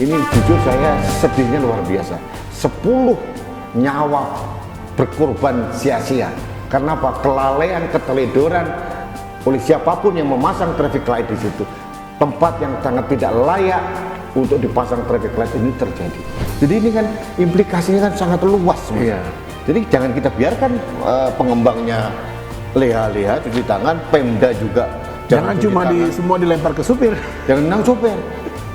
Ini jujur saya sedihnya luar biasa. 10 nyawa berkorban sia-sia. Karena apa? Kelalaian, keteledoran oleh siapapun yang memasang traffic light di situ. Tempat yang sangat tidak layak untuk dipasang traffic light ini terjadi. Jadi ini kan implikasinya kan sangat luas. Iya. Jadi jangan kita biarkan pengembangnya leha-leha, cuci tangan, Pemda juga. Jangan cuma semua dilempar ke supir. Jangan menang supir.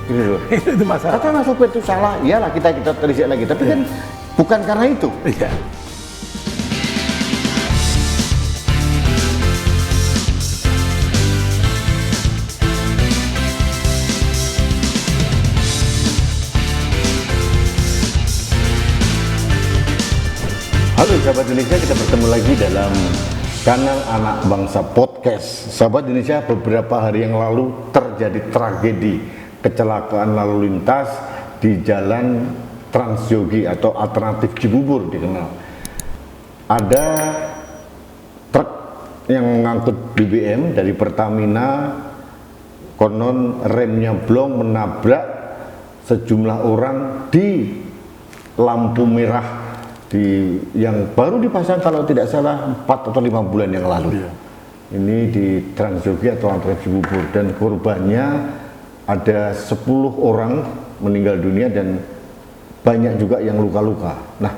Gitu. Itu masalah. Kata supir itu salah, iyalah kita telisik lagi. Tapi kan bukan karena itu. Iya. Halo sahabat Indonesia, kita bertemu lagi dalam kanal Anak Bangsa Podcast. Sahabat Indonesia, beberapa hari yang lalu terjadi tragedi kecelakaan lalu lintas di jalan Transyogi atau alternatif Cibubur dikenal. Ada truk yang mengangkut BBM dari Pertamina, konon remnya blong menabrak sejumlah orang di lampu merah yang baru dipasang kalau tidak salah 4 atau 5 bulan yang lalu. Iya. Ini di Transyogi atau Alternatif Cibubur, dan korbannya ada 10 orang meninggal dunia dan banyak juga yang luka-luka. Nah,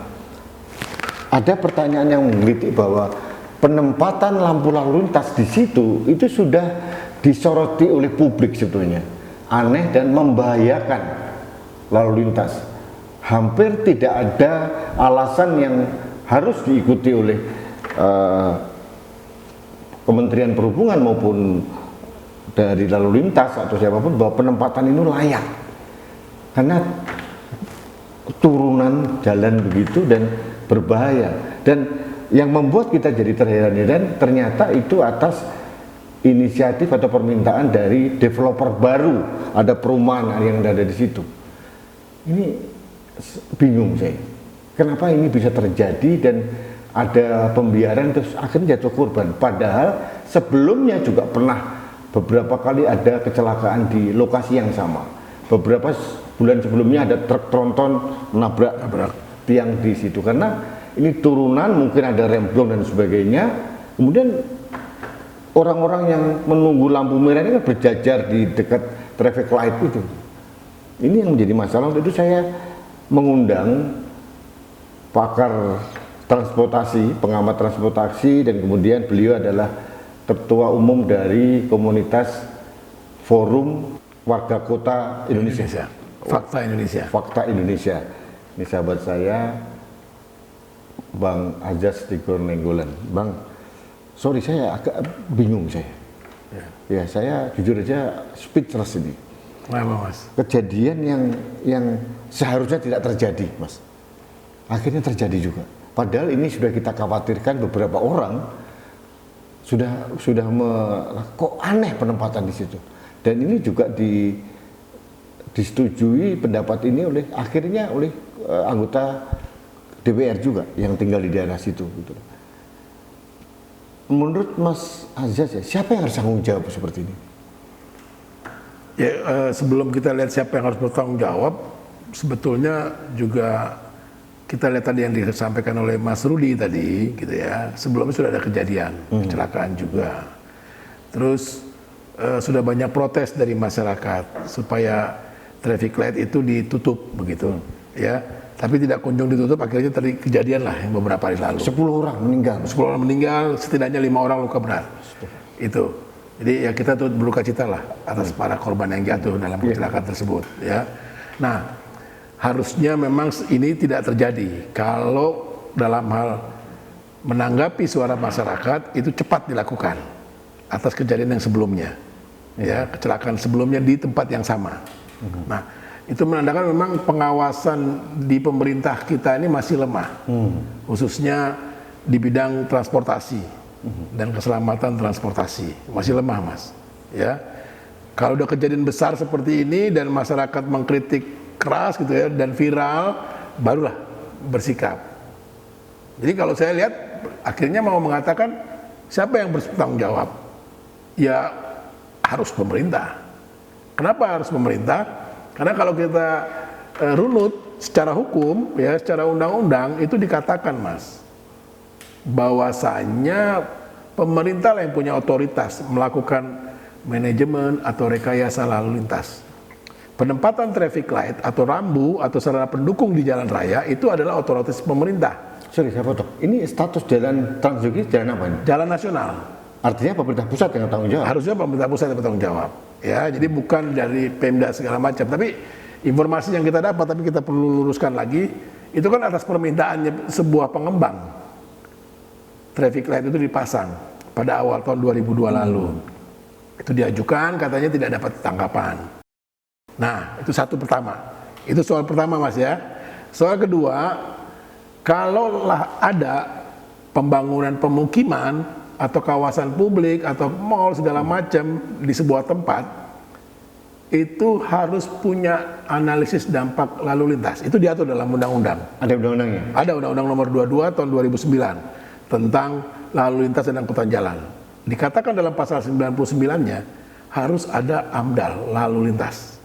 ada pertanyaan yang menggelitik bahwa penempatan lampu lalu lintas di situ itu sudah disoroti oleh publik sebetulnya. Aneh dan membahayakan lalu lintas. Hampir tidak ada alasan yang harus diikuti oleh Kementerian Perhubungan maupun dari lalu lintas atau siapapun bahwa penempatan itu layak, karena turunan jalan begitu dan berbahaya. Dan yang membuat kita jadi terheran-heran ternyata itu atas inisiatif atau permintaan dari developer baru, ada perumahan yang ada di situ. Ini bingung saya, kenapa ini bisa terjadi dan ada pembiaran terus akhirnya jatuh korban, padahal sebelumnya juga pernah beberapa kali ada kecelakaan di lokasi yang sama. Beberapa bulan sebelumnya ada truk tronton menabrak tiang di situ, karena ini turunan, mungkin ada rem blong dan sebagainya. Kemudian orang-orang yang menunggu lampu merah ini kan berjajar di dekat traffic light itu. Ini yang menjadi masalah. Untuk itu saya mengundang pakar transportasi, pengamat transportasi, dan kemudian beliau adalah ketua umum dari komunitas Forum Warga Kota Indonesia. Fakta Indonesia. Fakta Indonesia. Ini sahabat saya, Bang Ajas Tigor Nenggolan. Bang, sorry saya agak bingung saya. Ya, saya jujur aja speechless ini. Kenapa, Mas? Kejadian yang seharusnya tidak terjadi, Mas, akhirnya terjadi juga. Padahal ini sudah kita khawatirkan, beberapa orang sudah kok aneh penempatan di situ. Dan ini juga disetujui pendapat ini akhirnya oleh anggota DPR juga yang tinggal di daerah situ. Gitu. Menurut Mas Azaz, ya, siapa yang harus tanggung jawab seperti ini? Ya, sebelum kita lihat siapa yang harus bertanggung jawab, sebetulnya juga kita lihat tadi yang disampaikan oleh Mas Rudi tadi, gitu ya. Sebelumnya sudah ada kejadian kecelakaan juga. Terus sudah banyak protes dari masyarakat supaya traffic light itu ditutup begitu, ya. Tapi tidak kunjung ditutup, akhirnya tadi kejadian lah yang beberapa hari lalu. 10 orang meninggal. 10 orang meninggal, setidaknya 5 orang luka berat. Itu. Jadi ya kita tuh berduka cita lah atas para korban yang jatuh dalam kecelakaan tersebut, ya. Nah, harusnya memang ini tidak terjadi kalau dalam hal menanggapi suara masyarakat itu cepat dilakukan atas kejadian yang sebelumnya, ya, kecelakaan sebelumnya di tempat yang sama. Nah, itu menandakan memang pengawasan di pemerintah kita ini masih lemah, khususnya di bidang transportasi dan keselamatan transportasi masih lemah, Mas. Ya, kalau udah kejadian besar seperti ini dan masyarakat mengkritik keras gitu ya dan viral, barulah bersikap. Jadi kalau saya lihat akhirnya mau mengatakan siapa yang bertanggung jawab? Ya harus pemerintah. Kenapa harus pemerintah? Karena kalau kita runut secara hukum, ya, secara undang-undang itu dikatakan, Mas, bahwasanya pemerintah lah yang punya otoritas melakukan manajemen atau rekayasa lalu lintas. Penempatan traffic light atau rambu atau sarana pendukung di jalan raya itu adalah otoritas pemerintah. Sorry, saya potong. Ini status jalan Transyogi jalan apa ini? Jalan nasional. Artinya pemerintah pusat yang tanggung jawab. Harusnya pemerintah pusat yang bertanggung jawab. Ya, jadi bukan dari Pemda segala macam. Tapi informasi yang kita dapat, tapi kita perlu luruskan lagi, itu kan atas permintaannya sebuah pengembang. Traffic light itu dipasang pada awal tahun 2002 lalu. Itu diajukan, katanya tidak dapat tanggapan. Nah, itu satu pertama. Itu soal pertama, Mas, ya. Soal kedua, kalaulah ada pembangunan pemukiman atau kawasan publik atau mall segala macam di sebuah tempat, itu harus punya analisis dampak lalu lintas. Itu diatur dalam undang-undang. Ada undang-undangnya? Ada Undang-Undang Nomor 22 tahun 2009 tentang lalu lintas dan angkutan jalan. Dikatakan dalam pasal 99-nya harus ada AMDAL lalu lintas.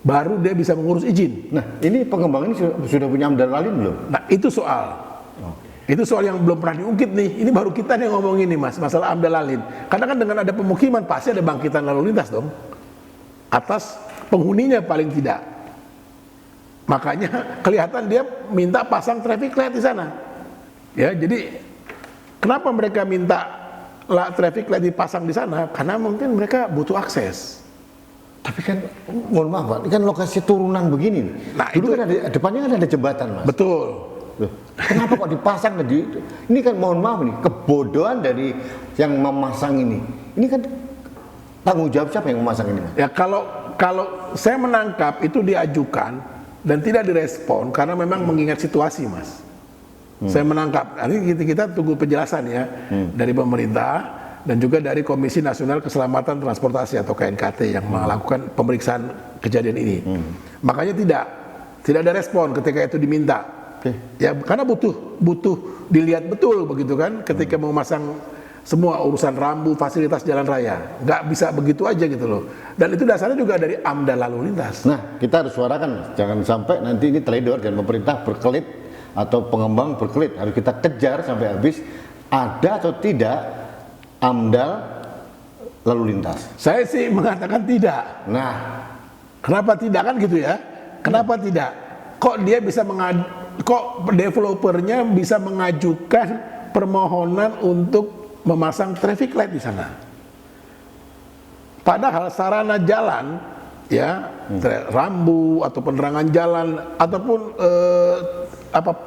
Baru dia bisa mengurus izin. Nah, ini pengembang ini sudah punya AMDAL lain belum? Nah, itu soal. Itu soal yang belum pernah diungkit nih. Ini baru kita nih ngomong ini, Mas, masalah AMDAL lalin. Karena kan dengan ada pemukiman pasti ada bangkitan lalu lintas dong. Atas penghuninya paling tidak. Makanya kelihatan dia minta pasang traffic light di sana. Ya, jadi kenapa mereka minta traffic light dipasang di sana? Karena mungkin mereka butuh akses. Tapi kan, mohon maaf Pak, ini kan lokasi turunan begini. Nah, dulu itu, kan depannya kan ada jembatan, Mas. Betul. Loh, kenapa kok dipasang ini kan mohon maaf nih, kebodohan dari yang memasang ini. Ini kan tanggung jawab siapa yang memasang ini, Mas? Ya, kalau saya menangkap itu diajukan dan tidak direspon karena memang mengingat situasi, Mas. Saya menangkap. Nanti kita tunggu penjelasan ya dari pemerintah dan juga dari Komisi Nasional Keselamatan Transportasi atau KNKT yang melakukan pemeriksaan kejadian ini. Makanya tidak ada respon ketika itu diminta. Ya, karena butuh dilihat betul begitu kan ketika mau masang semua urusan rambu, fasilitas jalan raya. Nggak bisa begitu aja gitu loh. Dan itu dasarnya juga dari AMDAL lalu lintas. Nah, kita harus suarakan, Mas. Jangan sampai nanti ini teledor dan pemerintah berkelit atau pengembang berkelit. Harus kita kejar sampai habis ada atau tidak AMDAL lalu lintas. Saya sih mengatakan tidak. Nah, kenapa tidak kan gitu ya? Kenapa tidak? Kok dia bisa kok developernya bisa mengajukan permohonan untuk memasang traffic light di sana? Padahal sarana jalan, ya, rambu atau penerangan jalan ataupun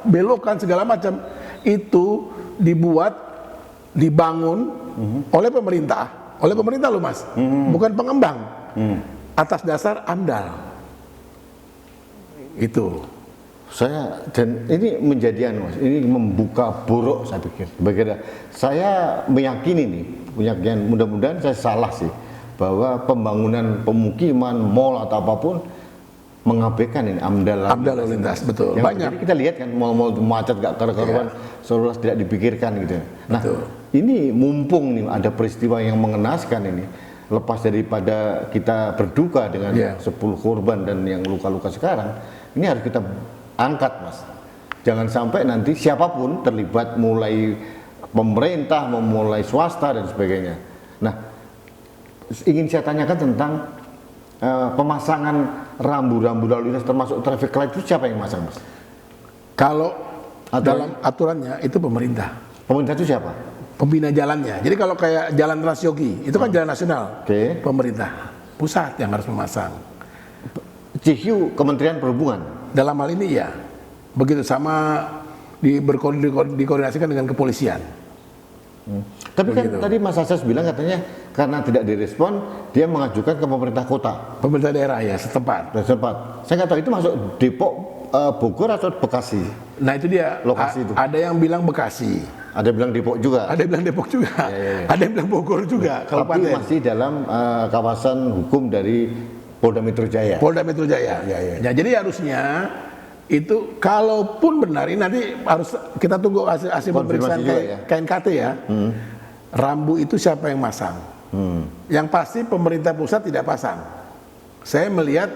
belokan segala macam itu dibangun oleh pemerintah loh, Mas, bukan pengembang, atas dasar AMDAL. Itu. Dan ini menjadi Mas, ini membuka buruk saya pikir. Saya meyakini nih, mudah-mudahan saya salah sih, bahwa pembangunan pemukiman, mall atau apapun mengabaikan ini AMDAL lalu lintas, betul. Yang banyak. Kita lihat kan mall-mall macet gak karuan, seolah tidak dipikirkan gitu. Nah, ini mumpung nih ada peristiwa yang mengenaskan ini, lepas daripada kita berduka dengan 10 korban dan yang luka-luka sekarang, ini harus kita angkat, Mas. Jangan sampai nanti siapapun terlibat, mulai pemerintah, memulai swasta dan sebagainya. Nah, ingin saya tanyakan tentang pemasangan rambu-rambu lalu lintas termasuk traffic light itu siapa yang masang, Mas? Kalau dalam aturannya itu pemerintah. Pemerintah itu siapa? Pembina jalannya. Jadi kalau kayak jalan Transyogi itu kan jalan nasional. Pemerintah pusat yang harus memasang. CHU Kementerian Perhubungan. Dalam hal ini ya. Begitu sama dikoordinasikan dengan kepolisian. Tapi kan tadi Mas Asas bilang katanya karena tidak direspon dia mengajukan ke pemerintah kota, pemerintah daerah ya setempat. Saya nggak tahu itu masuk Depok, Bogor atau Bekasi. Nah itu dia. Lokasi itu. Ada yang bilang Bekasi. Ada yang bilang Depok juga. Ada yang bilang Depok juga. Ada yang bilang Bogor juga. Tapi masih dalam kawasan hukum dari Polda Metro Jaya. Polda Metro Jaya. Ya, jadi harusnya itu kalaupun benar, ini nanti harus kita tunggu hasil pemeriksaan KNKT ya. Rambu itu siapa yang masang? Yang pasti pemerintah pusat tidak pasang. Saya melihat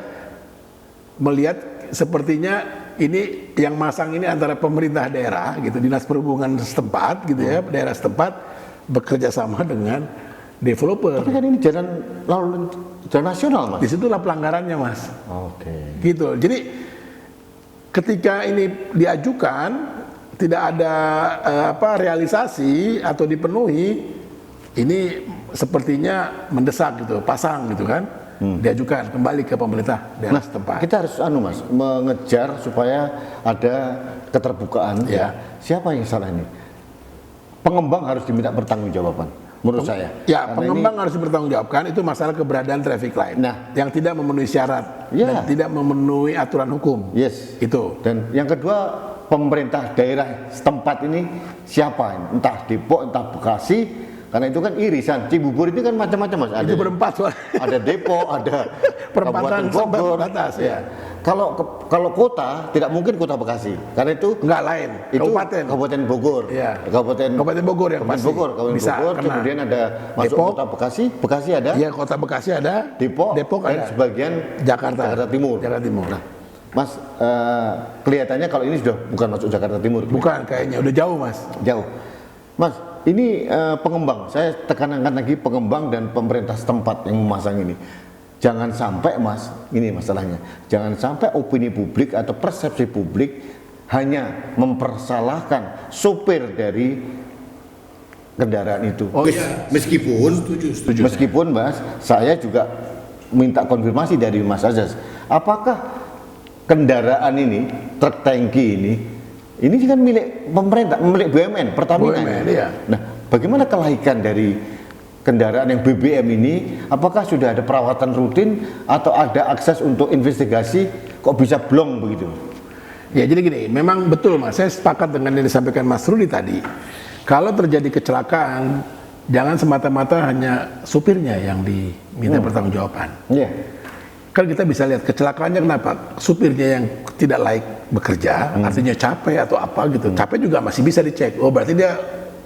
sepertinya ini yang masang ini antara pemerintah daerah gitu, dinas perhubungan setempat gitu ya, daerah setempat bekerja sama dengan developer. Tapi kan ini jalan nasional, Mas. Disitulah pelanggarannya, Mas. Oke. Gitu. Jadi ketika ini diajukan tidak ada realisasi atau dipenuhi, ini sepertinya mendesak gitu, pasang gitu kan, diajukan kembali ke pemerintah daerah setempat. Kita harus Mas, mengejar supaya ada keterbukaan. Ya. Siapa yang salah ini? Pengembang harus diminta pertanggungjawaban, menurut saya. Ya, Karena pengembang harus dipertanggungjawabkan, itu masalah keberadaan traffic light. Nah, yang tidak memenuhi syarat dan Ya. tidak memenuhi aturan hukum. Yes. Itu. Dan yang kedua, pemerintah daerah setempat ini siapa ini? Entah Depok, entah Bekasi. Karena itu kan irisan. Cibubur itu kan macam-macam, Mas. Itu berempat soalnya. Ada Depok, ada Perempatan Kabupaten Bogor. batas ya. Kalau kota tidak mungkin kota Bekasi. Karena itu Enggak lain. itu Kabupaten Bogor. Ya. Kabupaten Bogor yang pasti. Kabupaten Bisa Bogor, kena. kemudian ada masuk Depok. kota Bekasi ada. Iya, kota Bekasi ada. Depok ada. dan sebagian Jakarta Timur. Jakarta Timur. Nah, Mas, kelihatannya kalau ini sudah bukan masuk Jakarta Timur. Bukan kayaknya, udah jauh, Mas. Jauh. Mas, ini pengembang. Saya tekankan lagi pengembang dan pemerintah setempat yang memasang ini. Jangan sampai, Mas, ini masalahnya. Jangan sampai opini publik atau persepsi publik hanya mempersalahkan sopir dari kendaraan itu. Oh iya. Meskipun, Mas, saya juga minta konfirmasi dari Mas Azaz. Apakah kendaraan ini, truk tangki ini kan milik pemerintah, milik BUMN, Pertamina. BUMN, iya. Nah, bagaimana kelaikan dari kendaraan yang BBM ini? Apakah sudah ada perawatan rutin atau ada akses untuk investigasi? Kok bisa blong begitu? Ya, jadi gini, memang betul, Mas. Saya sepakat dengan yang disampaikan Mas Rudi tadi. Kalau terjadi kecelakaan, jangan semata-mata hanya supirnya yang diminta pertanggungjawaban. Iya. Kan kita bisa lihat kecelakaannya kenapa? Supirnya yang tidak layak bekerja, artinya capek atau apa gitu. Capek juga masih bisa dicek. Oh, berarti dia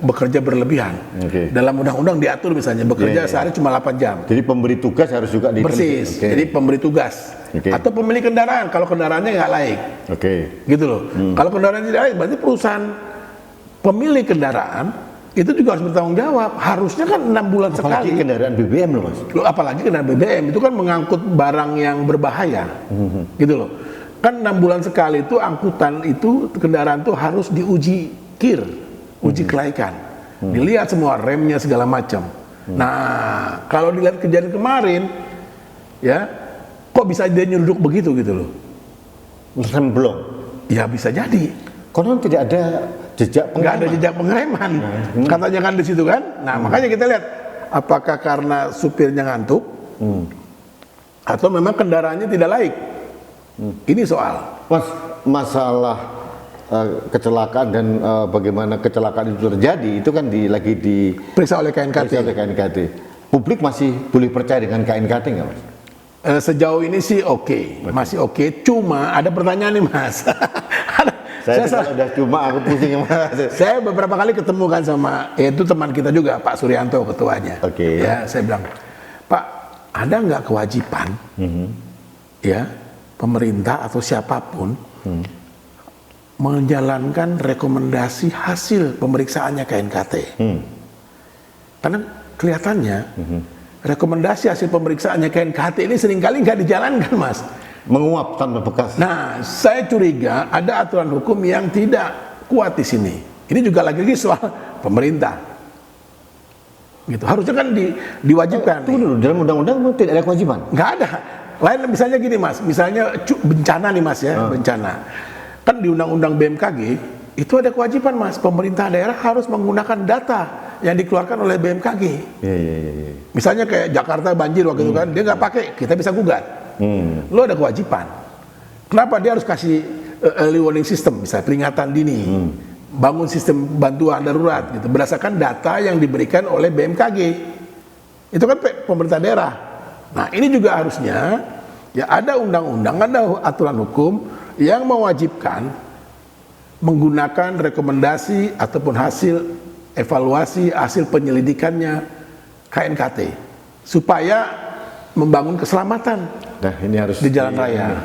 bekerja berlebihan. Oke. Dalam undang-undang diatur misalnya bekerja sehari cuma 8 jam. Jadi pemberi tugas harus juga Persis. Oke. Jadi pemberi tugas. Oke. Atau pemilik kendaraan kalau kendaraannya nggak layak. Oke. Gitu loh. Kalau kendaraan tidak layak berarti perusahaan pemilik kendaraan itu juga harus bertanggung jawab. Harusnya kan 6 bulan Apalagi sekali. kendaraan BBM loh, Mas. Loh, apalagi kendaraan BBM itu kan mengangkut barang yang berbahaya. Gitu loh. Kan 6 bulan sekali itu angkutan itu kendaraan itu harus diuji KIR, uji kelaikan. Dilihat semua remnya segala macam. Nah, kalau dilihat kejadian kemarin ya, kok bisa dia nyeruduk begitu gitu loh. Rem blong. Ya bisa jadi. Konon tidak ada jejak Nggak ada pengereman. jejak pengereman. Katanya kan di situ kan. Nah, makanya kita lihat apakah karena supirnya ngantuk atau memang kendaraannya tidak layak. Ini soal. Mas, masalah kecelakaan dan bagaimana kecelakaan itu terjadi itu kan lagi Periksa oleh KNKT. oleh KNKT. Publik masih boleh percaya dengan KNKT nggak, Mas? Sejauh ini sih oke. Masih oke. Cuma ada pertanyaan nih, Mas. Saya kalau udah cuma aku pusing, Mas. Saya beberapa kali ketemu kan sama itu teman kita juga, Pak Suryanto ketuanya. Oke. Ya, saya bilang, Pak, ada nggak kewajiban ya pemerintah atau siapapun menjalankan rekomendasi hasil pemeriksaannya KNKT? Karena kelihatannya rekomendasi hasil pemeriksaannya KNKT ini seringkali nggak dijalankan, Mas. Menguap tanpa bekas. Nah, saya curiga ada aturan hukum yang tidak kuat di sini. Ini juga lagi-lagi soal pemerintah. Gitu. Harusnya kan diwajibkan. Tunggu dulu, dalam undang-undang tidak ada kewajiban. Nggak ada. Lain misalnya gini, Mas. Misalnya bencana nih, Mas ya, bencana. Kan di undang-undang BMKG itu ada kewajiban, Mas. Pemerintah daerah harus menggunakan data yang dikeluarkan oleh BMKG. Iya. Misalnya kayak Jakarta banjir waktu itu kan, dia nggak pakai, kita bisa gugat. Lo ada kewajiban. Kenapa dia harus kasih early warning system, misalnya peringatan dini, bangun sistem bantuan darurat, gitu, berdasarkan data yang diberikan oleh BMKG. Itu kan pemerintah daerah. Nah, ini juga harusnya ya ada undang-undang, ada aturan hukum yang mewajibkan menggunakan rekomendasi ataupun hasil evaluasi hasil penyelidikannya KNKT supaya membangun keselamatan Nah, ini harus di jalan raya.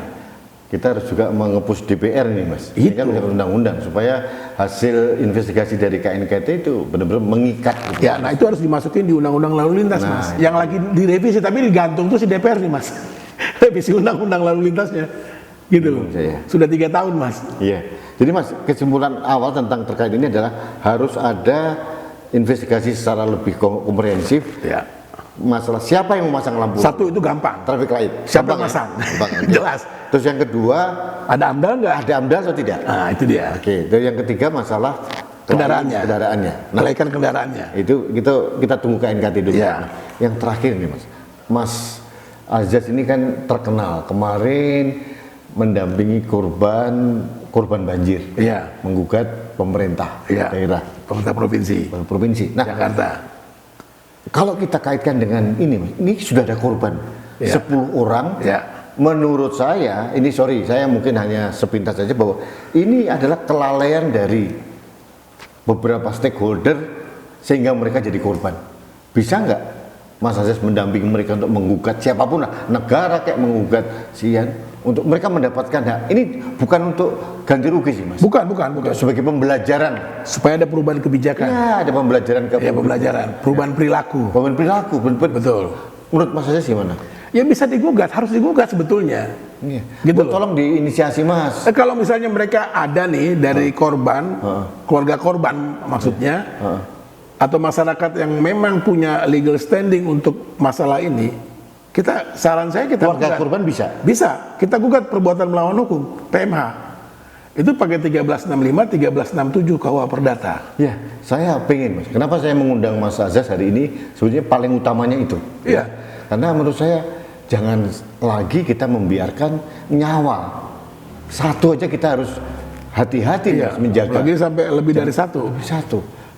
kita harus juga mengepus DPR nih Mas. Ini kan undang-undang supaya hasil investigasi dari KNKT itu benar-benar mengikat. Gitu. Ya, nah itu harus dimasukin di undang-undang lalu lintas Mas. Yang lagi direvisi tapi digantung tuh si DPR nih Mas. Revisi undang-undang lalu lintasnya. Gitu loh. Sudah 3 tahun Mas. Iya. Jadi Mas, kesimpulan awal tentang terkait ini adalah harus ada investigasi secara lebih komprehensif. Ya. Masalah siapa yang memasang lampu? Satu itu gampang. Traffic light. Siapa yang masang? Jelas. Terus yang kedua, ada AMDAL nggak? Ada AMDAL atau tidak? Nah, itu dia. Oke. Dan yang ketiga masalah kendaraannya. Nah, kelaikan kendaraannya. Itu kita tunggu KNKT dulu. Ya. Nah, yang terakhir nih Mas Azaz ini kan terkenal kemarin mendampingi korban banjir. Iya. Menggugat pemerintah daerah. Pemerintah provinsi. Nah, Jakarta. Kalau kita kaitkan dengan ini sudah ada korban 10 orang. Ya. Menurut saya, saya mungkin hanya sepintas saja bahwa ini adalah kelalaian dari beberapa stakeholder sehingga mereka jadi korban. Bisa nggak Mas Azaz mendampingi mereka untuk menggugat siapapun, negara kayak menggugat Sian untuk mereka mendapatkan hak. Ini bukan untuk ganti rugi sih Mas. Bukan. Sebagai pembelajaran. Supaya ada perubahan kebijakan. Ya, ada pembelajaran Perubahan perilaku. Betul. Menurut Mas Azaz gimana? Ya bisa digugat, harus digugat sebetulnya. Iya. Gitu loh. Tolong diinisiasi Mas. Kalau misalnya mereka ada nih dari korban, keluarga korban maksudnya, atau masyarakat yang memang punya legal standing untuk masalah ini, saran saya kita keluarga gugat. korban bisa? Bisa, kita gugat perbuatan melawan hukum, PMH. Itu pakai 1365, 1367 KUH Perdata. Ya, saya pengen Mas. Kenapa saya mengundang Mas Azaz hari ini? Sebenarnya paling utamanya itu. Iya. Karena menurut saya jangan lagi kita membiarkan nyawa. Satu aja kita harus hati-hati Mas menjaga. Lagi sampai lebih dari satu.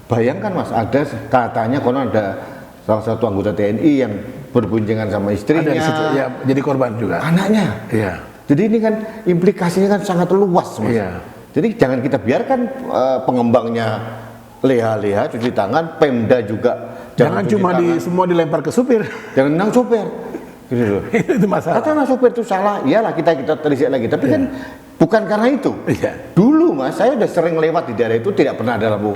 Bayangkan Mas, ada katanya konon ada salah satu anggota TNI yang berboncengan sama istrinya. Ada di situ, ya, jadi korban juga. Anaknya. Iya. Jadi ini kan implikasinya kan sangat luas Mas. Iya. Jadi jangan kita biarkan pengembangnya leha-leha cuci tangan, Pemda juga jangan cuma semua dilempar ke supir. Jangan nang sopir. Gitu loh. Itu masalah. Kata sopir itu salah, iyalah kita telisik lagi. Tapi kan bukan karena itu. Iya. Dulu Mas, saya udah sering lewat di daerah itu tidak pernah ada lampu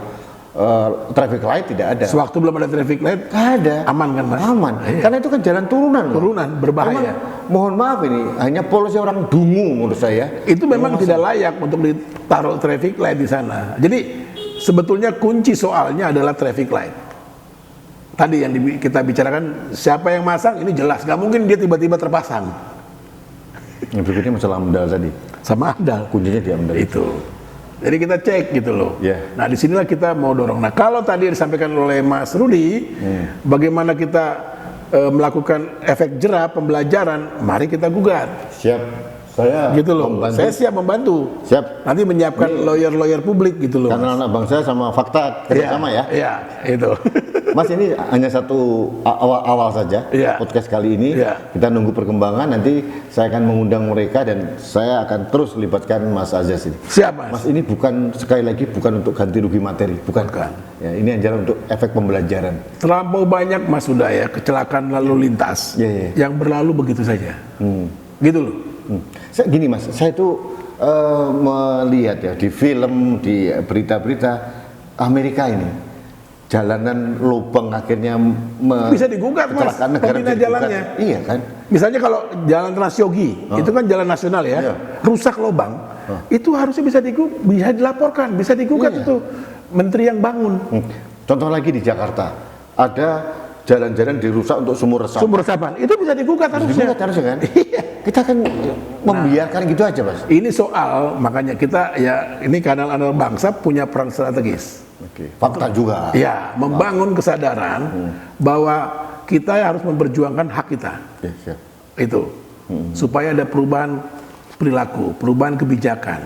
traffic light, tidak ada. Sewaktu belum ada traffic light, ada. Aman kan Mas? Aman. Iya. Karena itu kan jalan turunan. Berbahaya. Mohon maaf ini hanya polisi orang dungu menurut saya. Itu memang tidak layak untuk ditaruh traffic light di sana. Jadi sebetulnya kunci soalnya adalah traffic light. Tadi yang kita bicarakan siapa yang masang ini jelas, nggak mungkin dia tiba-tiba terpasang. Yang berikutnya masalah AMDAL tadi. Sama AMDAL. Kuncinya di AMDAL itu. Jadi kita cek gitu loh. Yeah. Nah disinilah kita mau dorong. Nah kalau tadi disampaikan oleh Mas Rudi, bagaimana kita melakukan efek jerah pembelajaran, mari kita gugat. Siap. Saya gitu loh. membantu. Saya siap membantu. Siap. Nanti menyiapkan lawyer publik gitu loh. Karena anak bangsa sama fakta kerjasama ya. Iya, itu. Mas ini hanya satu awal saja podcast kali ini. Kita nunggu perkembangan, nanti saya akan mengundang mereka dan saya akan terus libatkan Mas Azaz ini. Siap Mas. Mas ini bukan, sekali lagi bukan untuk ganti rugi materi, bukan. Ya, ini adalah untuk efek pembelajaran. Terlampau banyak Mas sudah ya kecelakaan lalu lintas yang berlalu begitu saja. Gitu loh. Saya gini Mas, saya itu melihat ya di film, di berita-berita Amerika ini. Jalanan lubang akhirnya bisa digugat Mas, pembina jalannya. Iya kan. Misalnya kalau jalan Trans Yogi, itu kan jalan nasional ya, rusak lubang, itu harusnya bisa dilaporkan, bisa digugat itu menteri yang bangun. Contoh lagi di Jakarta, ada jalan-jalan dirusak untuk sumur resapan. Sumur resapan, itu bisa digugat harusnya. Kan? Kita kan membiarkan gitu aja Mas. Ini soal, makanya kita ya, ini kanal anak bangsa punya peran strategis. Fakta juga. Ya, membangun kesadaran bahwa kita harus memperjuangkan hak kita. Itu. Supaya ada perubahan perilaku, perubahan kebijakan.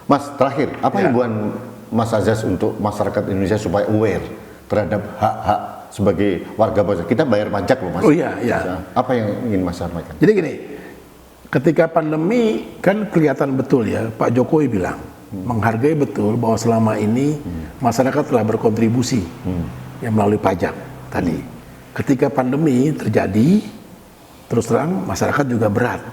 Mas, terakhir, apa himbauan Mas Azaz untuk masyarakat Indonesia supaya aware terhadap hak-hak sebagai warga bangsa? Kita bayar pajak loh Mas. Oh iya. Apa yang ingin Mas sampaikan? Jadi gini, ketika pandemi kan kelihatan betul ya, Pak Jokowi bilang, menghargai betul bahwa selama ini masyarakat telah berkontribusi yang melalui pajak tadi. Ketika pandemi terjadi, terus terang masyarakat juga berat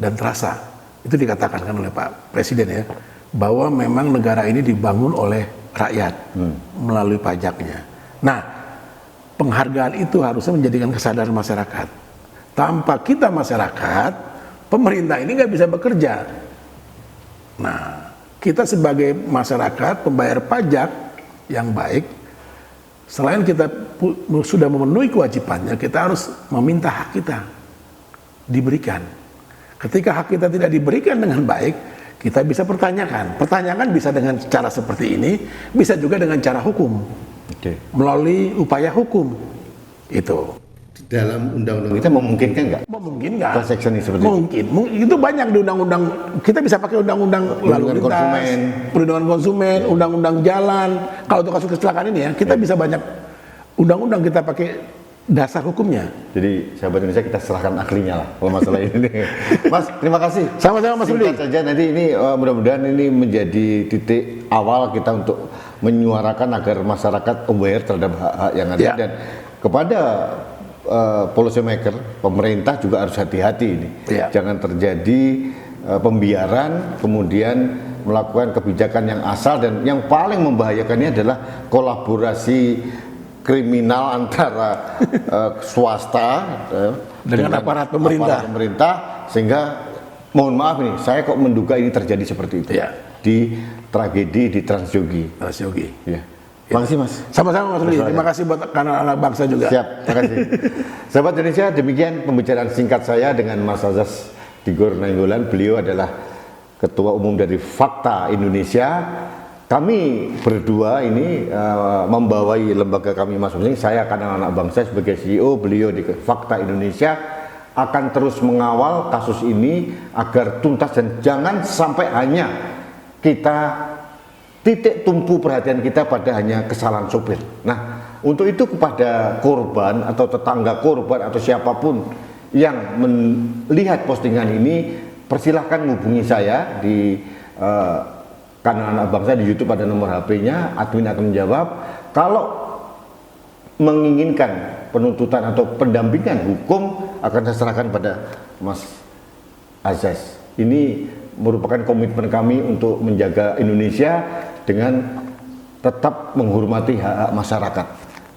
dan terasa Itu dikatakan kan oleh Pak Presiden ya, bahwa memang negara ini dibangun oleh rakyat melalui pajaknya. Nah, penghargaan itu harusnya menjadikan kesadaran masyarakat. Tanpa kita masyarakat, pemerintah ini nggak bisa bekerja. Nah, kita sebagai masyarakat pembayar pajak yang baik, selain kita sudah memenuhi kewajibannya, kita harus meminta hak kita diberikan. Ketika hak kita tidak diberikan dengan baik, kita bisa pertanyakan. Pertanyakan bisa dengan cara seperti ini, bisa juga dengan cara hukum. Melalui upaya hukum. Itu. Dalam undang-undang kita memungkinkan nggak? Memungkinkan. Class action seperti itu? Mungkin. Itu banyak di undang-undang. Kita bisa pakai undang-undang lalu lintas, perlindungan konsumen, undang-undang jalan. Kalau untuk kasus kecelakaan ini ya, kita bisa banyak undang-undang kita pakai dasar hukumnya. Jadi sahabat Indonesia kita serahkan ahlinya lah kalau masalah ini. Mas, terima kasih. Sama-sama Mas Rudi. Singkat saja nanti ini mudah-mudahan ini menjadi titik awal kita untuk menyuarakan agar masyarakat aware terhadap hak-hak yang ada dan kepada policy maker, pemerintah juga harus hati-hati ini. Jangan terjadi pembiaran kemudian melakukan kebijakan yang asal, dan yang paling membahayakannya adalah kolaborasi kriminal antara swasta dengan aparat pemerintah, sehingga mohon maaf nih, saya kok menduga ini terjadi seperti itu di tragedi di Transyogi. Ya. Terima kasih Mas. Sama-sama Mas Rudi. Terima kasih buat anak-anak bangsa juga. Siap, terima kasih. Sahabat Indonesia, demikian pembicaraan singkat saya dengan Mas Azas Tigor Nainggolan. Beliau adalah Ketua Umum dari Fakta Indonesia. Kami berdua ini membawai lembaga kami masing-masing. Saya anak bangsa sebagai CEO, beliau di Fakta Indonesia akan terus mengawal kasus ini agar tuntas dan jangan sampai hanya kita titik tumpu perhatian kita pada hanya kesalahan sopir. Nah, untuk itu kepada korban atau tetangga korban atau siapapun yang melihat postingan ini, persilahkan hubungi saya di kanal Anak Bangsa di YouTube, ada nomor HP-nya, admin akan menjawab. Kalau menginginkan penuntutan atau pendampingan hukum akan saya serahkan pada Mas Azas. Ini merupakan komitmen kami untuk menjaga Indonesia dengan tetap menghormati hak-hak masyarakat.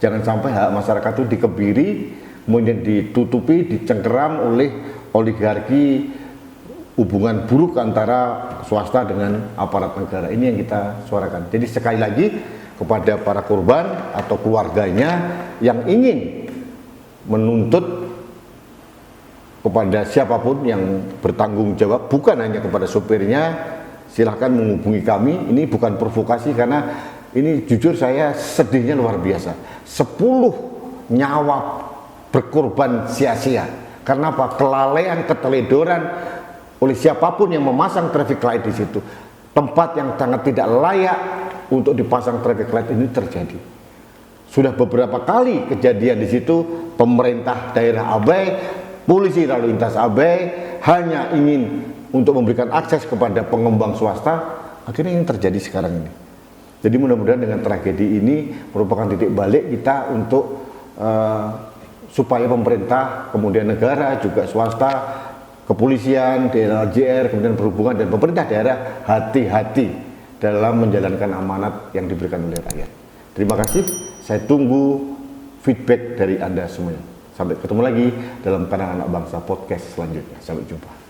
Jangan sampai hak masyarakat itu dikebiri, kemudian ditutupi, dicengkeram oleh oligarki, hubungan buruk antara swasta dengan aparat negara. Ini yang kita suarakan. Jadi sekali lagi kepada para korban atau keluarganya yang ingin menuntut kepada siapapun yang bertanggung jawab, bukan hanya kepada sopirnya, silahkan menghubungi kami. Ini bukan provokasi, karena ini jujur saya sedihnya luar biasa. 10 nyawa berkorban sia-sia. Karena apa? Kelalaian, keteledoran oleh siapapun yang memasang traffic light di situ. Tempat yang sangat tidak layak untuk dipasang traffic light ini terjadi. Sudah beberapa kali kejadian di situ, pemerintah daerah abai, polisi lalu lintas abai, hanya ingin untuk memberikan akses kepada pengembang swasta. Akhirnya ini terjadi sekarang ini. Jadi mudah-mudahan dengan tragedi ini merupakan titik balik kita untuk supaya pemerintah, kemudian negara, juga swasta, kepolisian, DLJR, kemudian perhubungan dan pemerintah daerah hati-hati dalam menjalankan amanat yang diberikan oleh rakyat. Terima kasih, saya tunggu feedback dari Anda semuanya. Sampai ketemu lagi dalam kanal Anak Bangsa Podcast selanjutnya. Sampai jumpa.